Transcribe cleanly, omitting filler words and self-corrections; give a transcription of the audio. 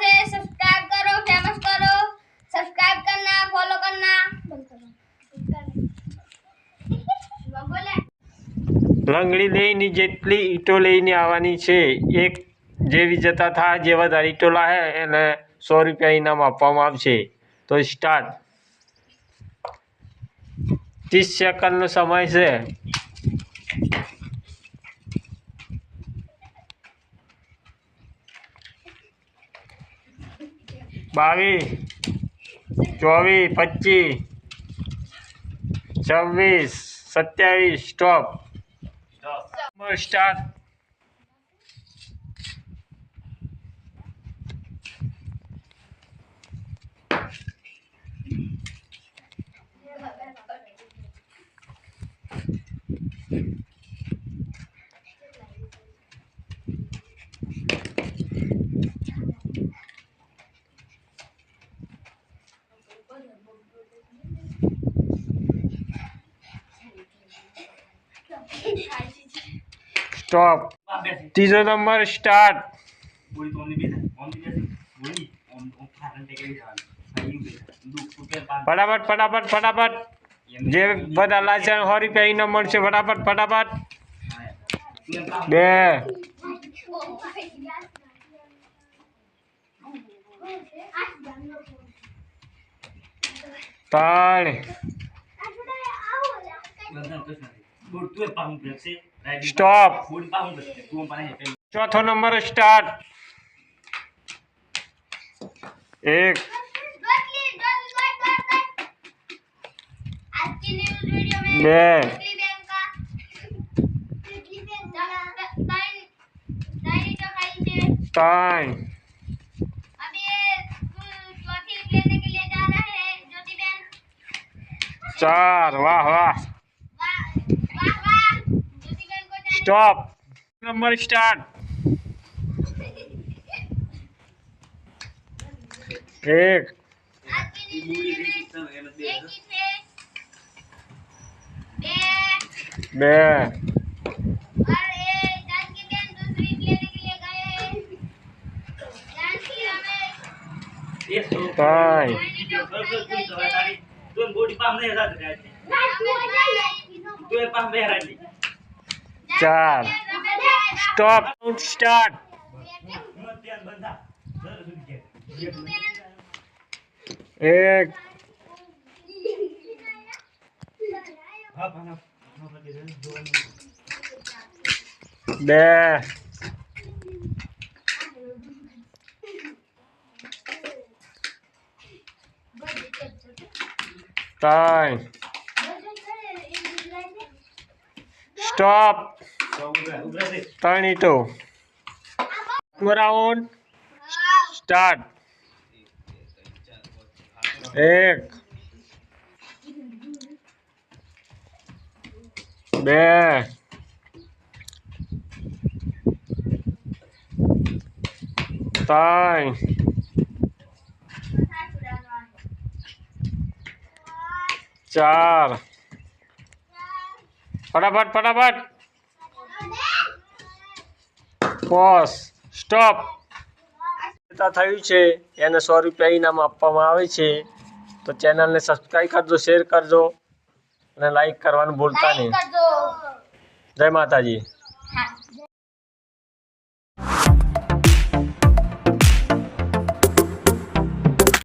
से सब्सक्राइब करो, फेमस करो, सब्सक्राइब करना, फॉलो करना। લંગડી લઈને જેટલી ઈંટો લઈને આવવાની છે, એક જે વિજેતા થાય જે વધારે ઈંટો લાવે એને 100 રૂપિયા ઇનામ આપવામાં આવશે। તો સ્ટાર્ટ 30 સેકન્ડનો સમય છે। 22, 24, 25, 26, 27, સ્ટોપ। Start stop. तीसरा नंबर स्टार्ट। फटाफट फटाफट फटाफट जे बधा लाचे 100 रुपया इनाम मळशे। फटाफट फटाफट 2 3 स्टॉप। चौथा नंबर स्टार्ट 1 2 3 4 वाह वाह stop. Number start 1 2 4 stop. Start 1 2 3 stop. 32 round start 1 2 3 4 फटाफट फटाफट 5 स्टॉप। થયું છે એને 100 રૂપિયા ઇનામ આપવામાં આવે છે। તો ચેનલને સબસ્ક્રાઇબ કરજો, શેર કરજો અને લાઈક કરવાનું ભૂલતા નહીં। જય માતાજી।